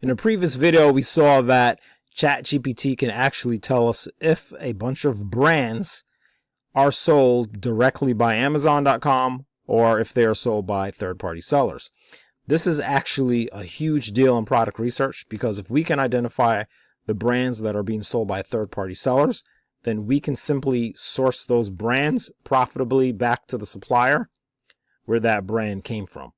In a previous video, we saw that ChatGPT can actually tell us if a bunch of brands are sold directly by Amazon.com or if they are sold by third-party sellers. This is actually a huge deal in product research, because if we can identify the brands that are being sold by third-party sellers, then we can simply source those brands profitably back to the supplier where that brand came from.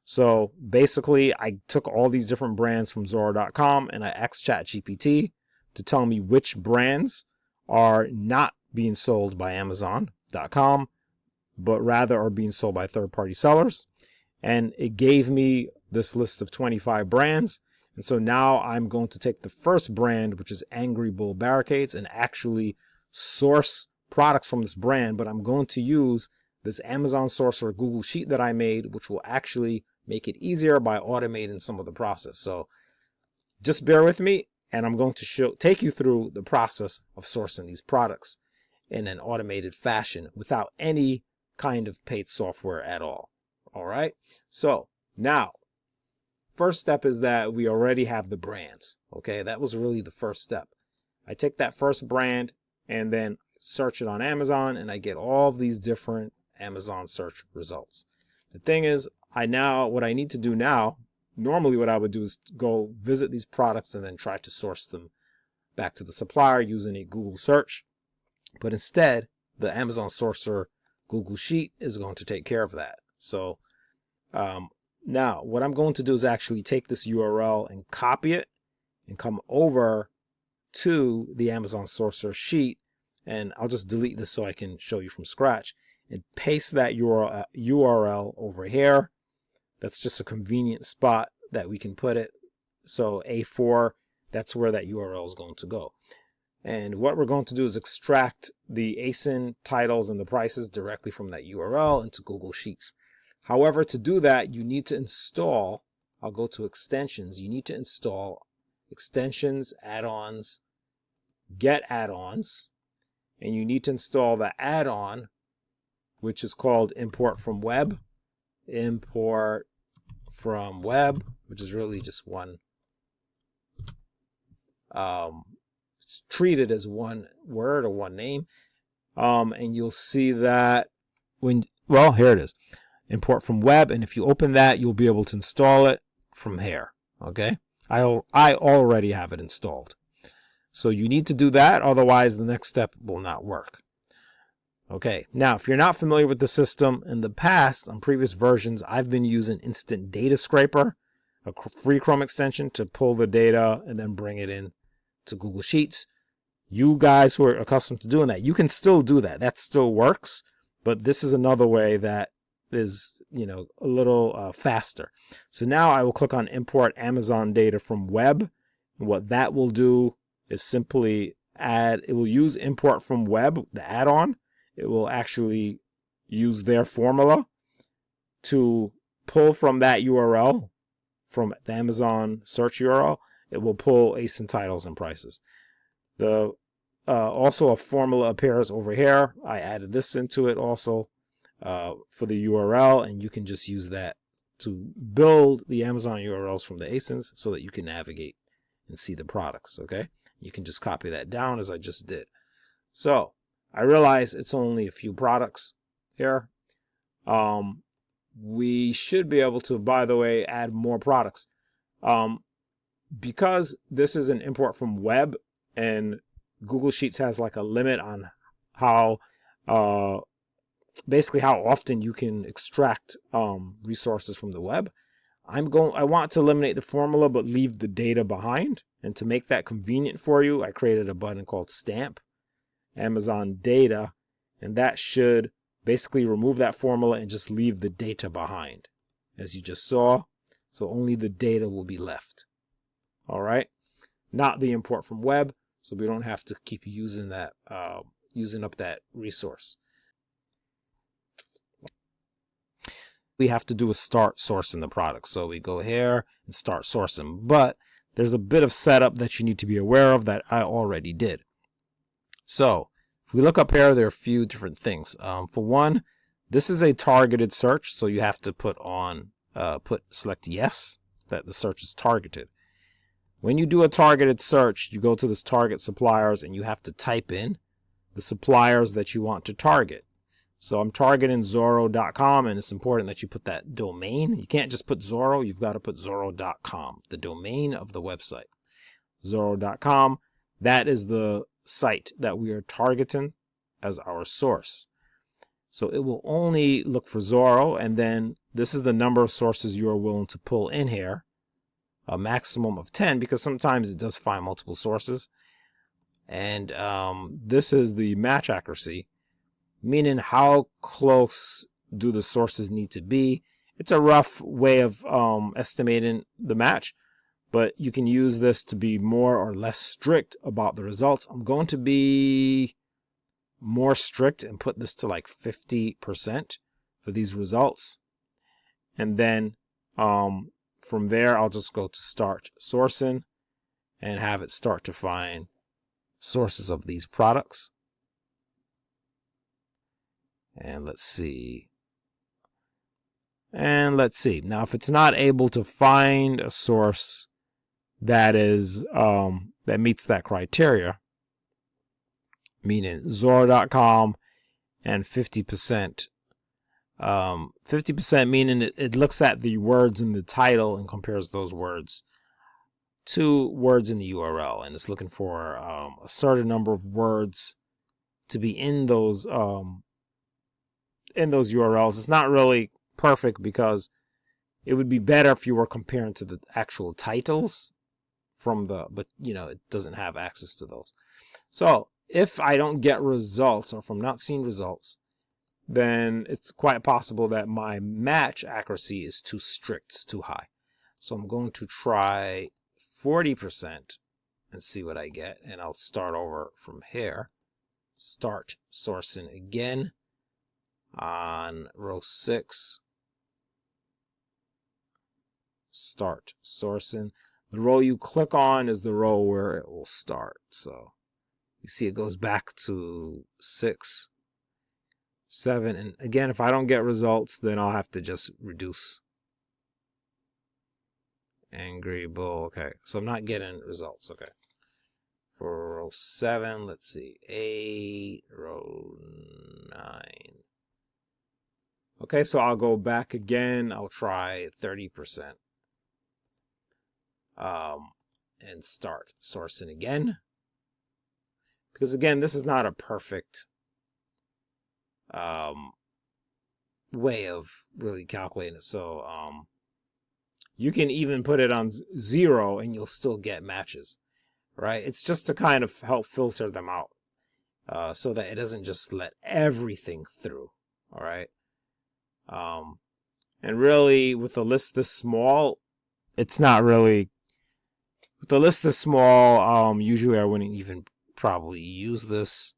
So basically, I took all these different brands from Zoro.com and I asked ChatGPT to tell me which brands are not being sold by Amazon.com, but rather are being sold by third-party sellers. And it gave me this list of 25 brands. And so now I'm going to take the first brand, which is Angry Bull Barricades, and actually source products from this brand. But I'm going to use this Amazon Sourcer Google Sheet that I made, which will actually make it easier by automating some of the process. So just bear with me, and I'm going to take you through the process of sourcing these products in an automated fashion without any kind of paid software at all. All right. So now, first step is that we already have the brands. Okay. That was really the first step. I take that first brand and then search it on Amazon, and I get all of these different Amazon search results. The thing is, what I need to do now, normally what I would do is go visit these products and then try to source them back to the supplier using a Google search. But instead, the Amazon Sourcer Google Sheet is going to take care of that. So now what I'm going to do is actually take this URL and copy it and come over to the Amazon Sourcer sheet, and I'll just delete this so I can show you from scratch, and paste that URL over here. That's just a convenient spot that we can put it. So A4, that's where that URL is going to go. And what we're going to do is extract the ASIN titles and the prices directly from that URL into Google Sheets. However, to do that, you need to install, I'll go to extensions. You need to install extensions, add-ons, get add-ons, and you need to install the add-on, which is called import from web, which is really just one, it's treated as one word or one name. And you'll see that here it is. Import from web, and if you open that, you'll be able to install it from here. Okay, I already have it installed, so you need to do that, otherwise the next step will not work. Okay, now if you're not familiar with the system, in the past, on previous versions, I've been using Instant Data Scraper, a free Chrome extension, to pull the data and then bring it in to Google Sheets. You guys who are accustomed to doing that, you can still do that. That still works, but this is another way that is, a little faster. So now I will click on import Amazon data from web. And what that will do is simply it will use import from web, the add-on. It will actually use their formula to pull from that URL, from the Amazon search URL. It will pull ASIN titles and prices. Also a formula appears over here. I added this into it also. For the URL, and you can just use that to build the Amazon URLs from the ASINs so that you can navigate and see the products. Okay, you can just copy that down as I just did. So I realize it's only a few products here. We should be able to, by the way, add more products. Because this is an import from web, and Google Sheets has like a limit on how basically how often you can extract resources from the web. I want to eliminate the formula but leave the data behind. And to make that convenient for you, I created a button called Stamp Amazon Data, and that should basically remove that formula and just leave the data behind, as you just saw. So only the data will be left. All right, not the import from web, so we don't have to keep using that, using up that resource. We have to do is start sourcing the product. So we go here and start sourcing, but there's a bit of setup that you need to be aware of that I already did. So if we look up here, there are a few different things. For one, this is a targeted search, so you have to select yes, that the search is targeted. When you do a targeted search, you go to this target suppliers and you have to type in the suppliers that you want to target. So I'm targeting Zoro.com, and it's important that you put that domain. You can't just put Zoro, you've got to put Zoro.com, the domain of the website. Zoro.com, that is the site that we are targeting as our source. So it will only look for Zoro, and then this is the number of sources you are willing to pull in here. A maximum of 10, because sometimes it does find multiple sources. And this is the match accuracy, meaning how close do the sources need to be. It's a rough way of estimating the match, but you can use this to be more or less strict about the results. I'm going to be more strict and put this to like 50% for these results. And then from there, I'll just go to start sourcing and have it start to find sources of these products. And let's see. Now, if it's not able to find a source that is that meets that criteria, meaning Zoro.com and 50%. 50% meaning it looks at the words in the title and compares those words to words in the URL, and it's looking for a certain number of words to be in those URLs. It's not really perfect because it would be better if you were comparing to the actual titles but it doesn't have access to those. So if I don't get results, or if I'm not seeing results, then it's quite possible that my match accuracy is too strict, it's too high. So I'm going to try 40% and see what I get, and I'll start over from here. Start sourcing again on row 6. Start sourcing. The row you click on is the row where it will start. So you see it goes back to 6, 7, and again, if I don't get results, then I'll have to just reduce. Angry Bull. Okay, so I'm not getting results. Okay, for row 7, let's see, 8, row 9. Okay, so I'll go back again. I'll try 30%. And start sourcing again. Because again, this is not a perfect way of really calculating it. So you can even put it on 0 and you'll still get matches, right? It's just to kind of help filter them out so that it doesn't just let everything through, all right? And really, with a list this small, it's not really... With a list this small, usually I wouldn't even probably use this.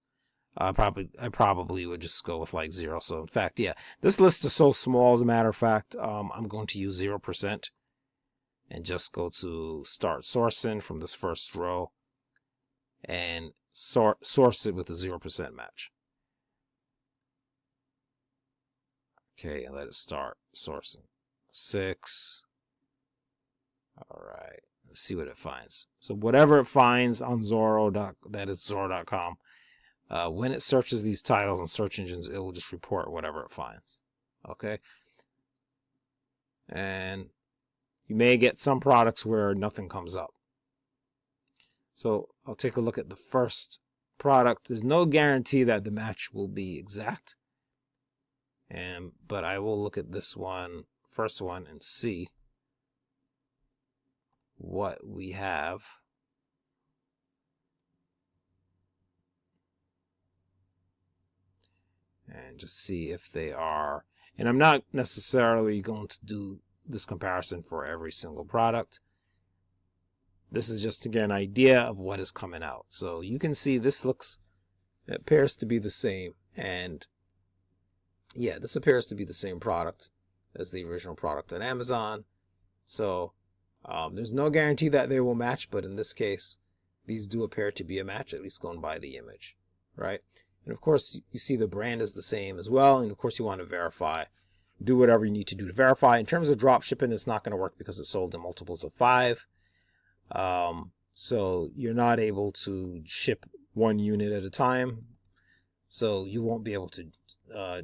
I probably would just go with like 0. So in fact, yeah, this list is so small, as a matter of fact, I'm going to use 0% and just go to start sourcing from this first row and source it with a 0% match. Okay, and let it start sourcing. 6. All right. Let's see what it finds. So whatever it finds on Zoro, that is Zoro.com, when it searches these titles and search engines, it will just report whatever it finds. Okay? And you may get some products where nothing comes up. So I'll take a look at the first product. There's no guarantee that the match will be exact. But I will look at this one, first one, and see what we have. And just see if they are. And I'm not necessarily going to do this comparison for every single product. This is just to get an idea of what is coming out. So you can see this it appears to be the same. And yeah, this appears to be the same product as the original product on Amazon. So there's no guarantee that they will match, but in this case, these do appear to be a match, at least going by the image, right? And of course, you see the brand is the same as well. And of course, you want to verify. Do whatever you need to do to verify. In terms of drop shipping, it's not going to work because it's sold in multiples of 5. So you're not able to ship one unit at a time. So you won't be able to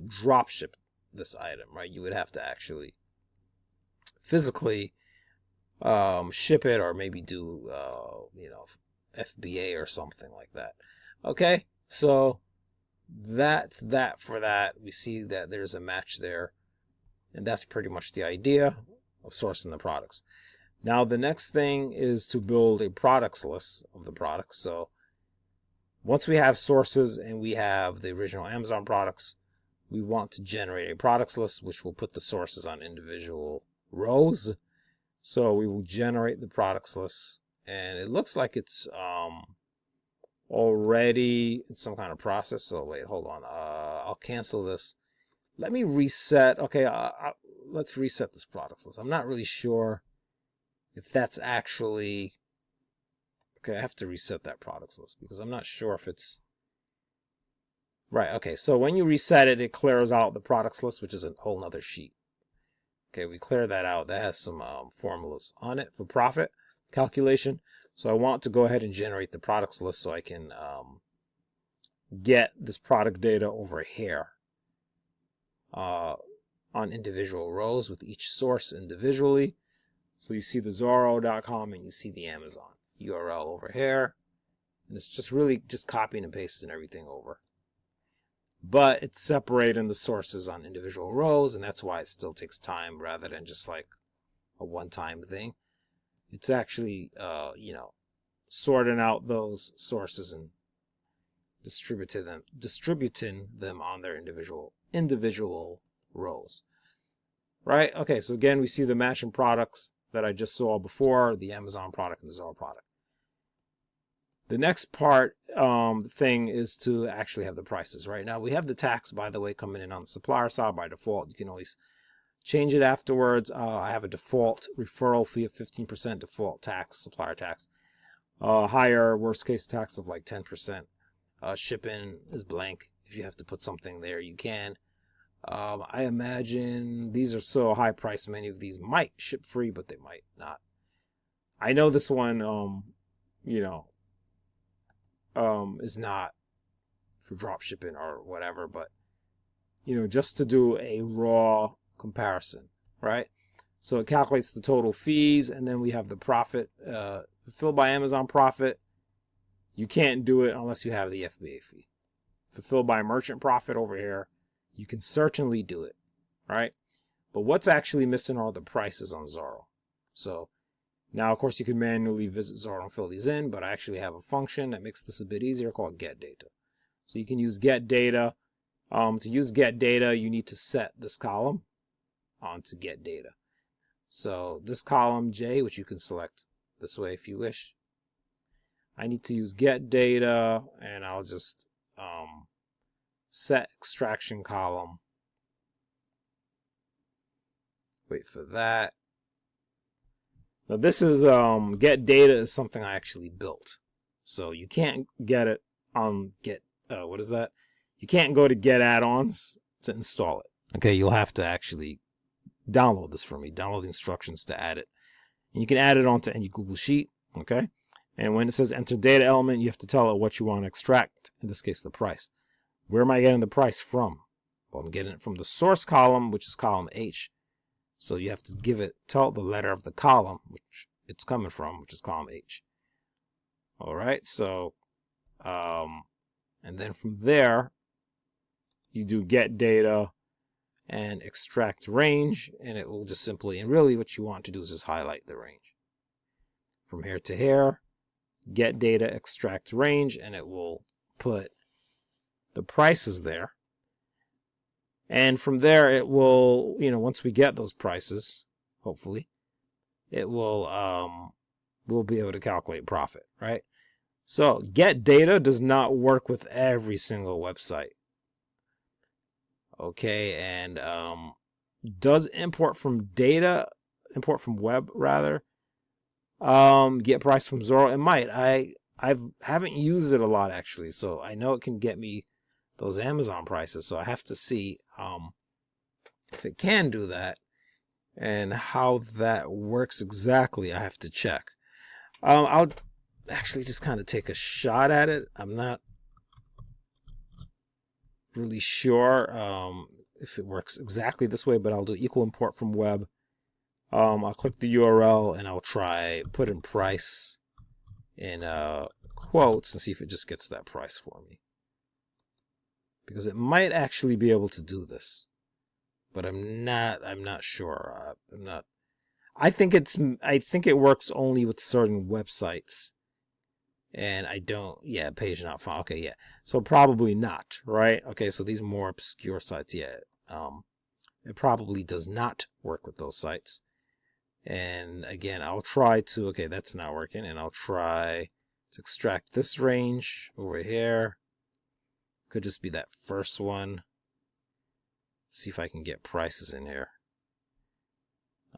drop ship this item, right? You would have to actually physically ship it, or maybe do FBA or something like that. Okay, so that's that for that. We see that there's a match there, and that's pretty much the idea of sourcing the products. Now the next thing is to build a products list of the products. So once we have sources and we have the original Amazon products, we want to generate a products list, which will put the sources on individual rows. So we will generate the products list, and it looks like it's already in some kind of process. So wait, hold on. I'll cancel this. Let me reset. Okay, let's reset this products list. I'm not really sure if that's actually... Okay, I have to reset that products list because I'm not sure if it's... Right, okay, so when you reset it, it clears out the products list, which is a whole nother sheet. Okay, we clear that out. That has some formulas on it for profit calculation. So I want to go ahead and generate the products list so I can get this product data over here on individual rows with each source individually. So you see the Zoro.com and you see the Amazon URL over here. And it's just really just copying and pasting everything over. But it's separating the sources on individual rows, and that's why it still takes time rather than just like a one-time thing. It's actually, sorting out those sources and distributing them on their individual rows. Right? Okay, so again, we see the matching products that I just saw before, the Amazon product and the Zoro product. The next part thing is to actually have the prices. Right now we have the tax, by the way, coming in on the supplier side by default. You can always change it afterwards. I have a default referral fee of 15% default tax, supplier tax. Higher worst case tax of like 10%. Shipping is blank. If you have to put something there, you can. I imagine these are so high priced, many of these might ship free, but they might not. I know this one, is not for drop shipping or whatever, but just to do a raw comparison, right? So it calculates the total fees, and then we have the profit. Fulfilled by Amazon profit, you can't do it unless you have the FBA fee. Fulfilled by merchant profit over here, you can certainly do it, right? But what's actually missing are the prices on Zoro. So now, of course, you can manually visit Zoro and fill these in, but I actually have a function that makes this a bit easier called get data. So you can use get data. To use get data, you need to set this column onto get data. So this column J, which you can select this way if you wish, I need to use get data, and I'll just set extraction column. Wait for that. Now this is get data is something I actually built, so you can't get it on get. What is that? You can't go to get add-ons to install it. Okay, you'll have to actually download this from me. Download the instructions to add it, and you can add it onto any Google Sheet. Okay, and when it says enter data element, you have to tell it what you want to extract. In this case, the price. Where am I getting the price from? Well, I'm getting it from the source column, which is column H. So you have to tell the letter of the column which it's coming from, which is column H. All right, so, and then from there, you do get data and extract range, and it will just simply, and really what you want to do is just highlight the range. From here to here, get data, extract range, and it will put the prices there. And from there, it will, once we get those prices, hopefully, it will, we'll be able to calculate profit, right? So get data does not work with every single website. Okay, and does import from web rather, get price from Zoro? It might. I haven't used it a lot actually, so I know it can get me those Amazon prices, so I have to see if it can do that and how that works exactly. I have to check. I'll actually just kind of take a shot at it. I'm not really sure if it works exactly this way, but I'll do equal import from web. I'll click the URL and I'll try put in price in quotes and see if it just gets that price for me. Because it might actually be able to do this, but I'm not sure. I think it works only with certain websites. And I don't, yeah, page not found. Okay, yeah. So probably not, right? Okay, so these more obscure sites, yeah. It probably does not work with those sites. And again, I'll try to, okay, that's not working. And I'll try to extract this range over here. Could just be that first one. See if I can get prices in here.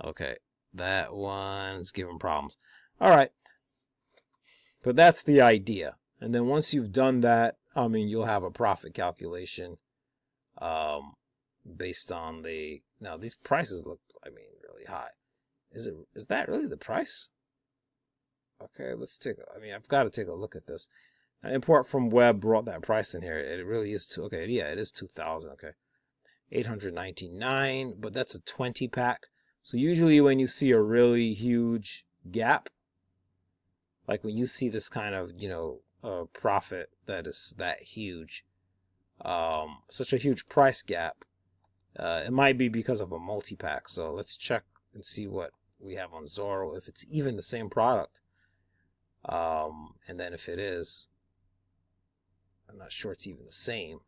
Okay, that one's giving problems. All right. But that's the idea. And then once you've done that, I mean, you'll have a profit calculation based on the... Now, these prices look, I mean, really high. Is that really the price? Okay, let's take... I mean, I've got to take a look at this. Now, import from web brought that price in here. It really is... Okay, yeah, it is 2,000. Okay. 899, but that's a 20 pack. So usually when you see a really huge gap, like when you see this kind of, profit that is that huge, such a huge price gap, it might be because of a multi-pack. So let's check and see what we have on Zoro, if it's even the same product. And then if it is, I'm not sure it's even the same.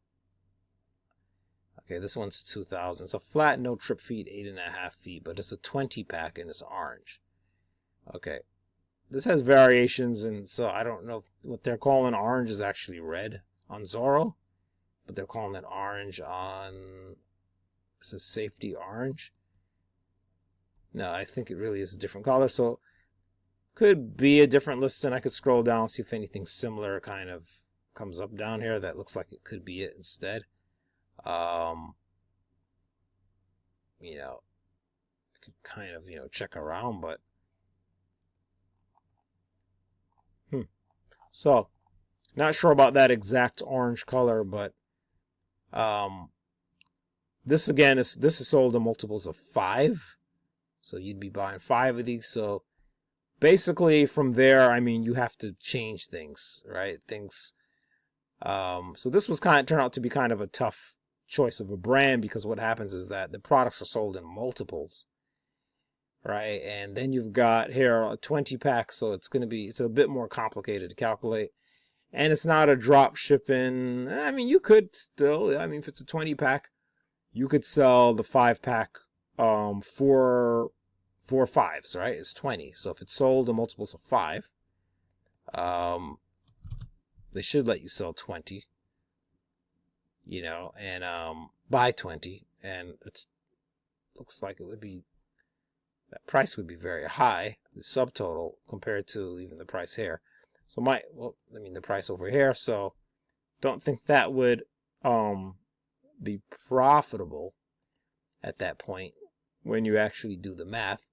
Okay, this one's 2,000. It's a flat, no trip feed, 8.5 feet, but it's a 20 pack and it's orange. Okay. This has variations, and so I don't know if what they're calling orange is actually red on Zoro, but they're calling it orange on, it says safety orange. No, I think it really is a different color, so could be a different listing. I could scroll down, see if anything similar kind of comes up down here that looks like it could be it instead. I could kind of, check around, but so, not sure about that exact orange color, but this again is sold in multiples of 5. So you'd be buying 5 of these. So basically from there, I mean, you have to change things, right? So this was turned out to be kind of a tough choice of a brand, because what happens is that the products are sold in multiples, right? And then you've got here a 20 pack, so it's a bit more complicated to calculate. And it's not a drop shipping. I mean, you could still, if it's a 20 pack, you could sell the 5 pack for 5s, right? It's 20. So if it's sold in multiples of 5, they should let you sell 20, and buy 20, and looks like that price would be very high, the subtotal, compared to even the price here. So the price over here, so don't think that would be profitable at that point when you actually do the math.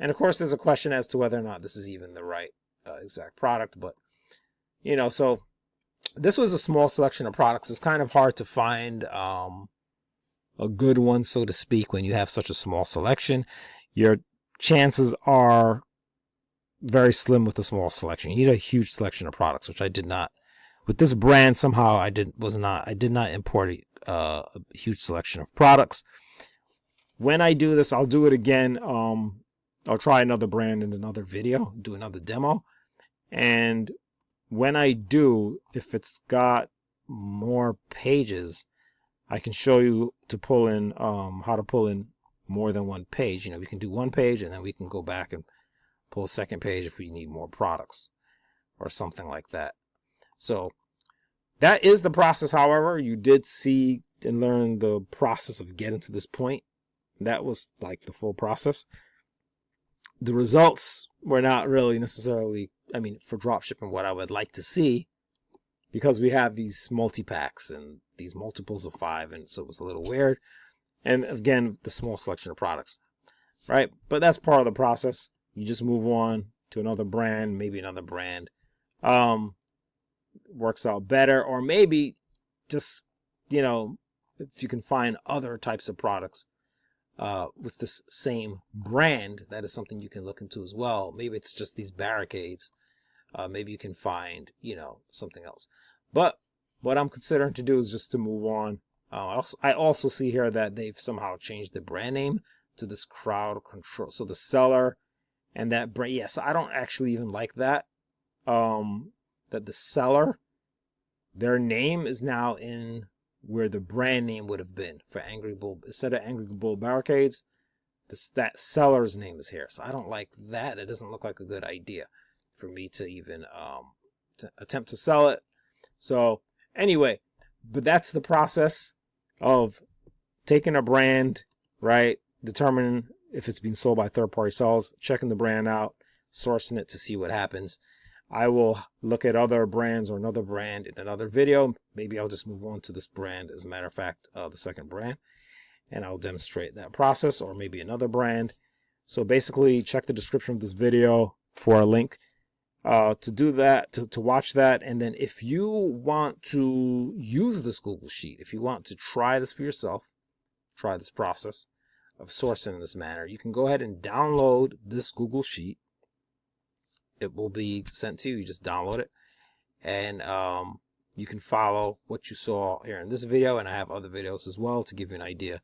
And of course there's a question as to whether or not this is even the right exact product, but so this was a small selection of products. It's kind of hard to find a good one, so to speak, when you have such a small selection. Your chances are very slim with a small selection. You need a huge selection of products, which I did not. With this brand, somehow I did not import a huge selection of products. When I do this, I'll do it again. I'll try another brand in another video, do another demo. And when I do, if it's got more pages, I can show you to pull in how to pull in more than one page. We can do one page and then we can go back and pull a second page if we need more products or something like that. So that is the process. However, you did see and learn the process of getting to this point. That was like the full process. The results were not really necessarily, for dropshipping, what I would like to see, because we have these multi-packs and these multiples of 5, and so it was a little weird. And again, the small selection of products, right? But that's part of the process. You just move on to another brand, maybe another brand works out better, or maybe just, you know, if you can find other types of products with this same brand, that is something you can look into as well. Maybe it's just these barricades. Maybe you can find, you know, something else. But what I'm considering to do is just to move on. I also see here that they've somehow changed the brand name to this crowd control. So the seller and that brand, yes, I don't actually even like that. That the seller, their name is now in where the brand name would have been for Angry Bull. Instead of Angry Bull Barricades, that seller's name is here. So I don't like that. It doesn't look like a good idea for me to even to attempt to sell it. So anyway, but that's the process of taking a brand, right? Determining if it's being sold by third-party sellers, checking the brand out, sourcing it to see what happens. I will look at other brands or another brand in another video. Maybe I'll just move on to this brand, as a matter of fact, the second brand, and I'll demonstrate that process, or maybe another brand. So basically, check the description of this video for a link to do that, to watch that. And then if you want to use this Google Sheet, if you want to try this for yourself, try this process of sourcing in this manner, you can go ahead and download this Google Sheet. It will be sent to you. You just download it, and you can follow what you saw here in this video, and I have other videos as well to give you an idea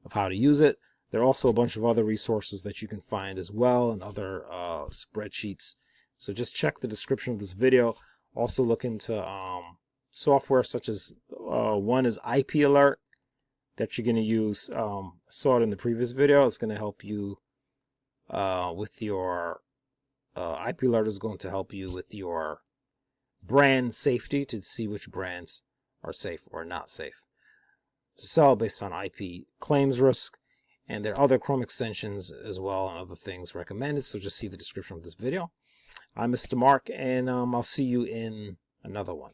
of how to use it. There are also a bunch of other resources that you can find as well, and other spreadsheets. So just check the description of this video. Also look into software such as one is IP Alert that you're going to use. I saw it in the previous video. It's going to help you with your IP Alert is going to help you with your brand safety to see which brands are safe or not safe to sell based on IP claims risk. And there are other Chrome extensions as well and other things recommended. So just see the description of this video. I'm Mr. Mark, and I'll see you in another one.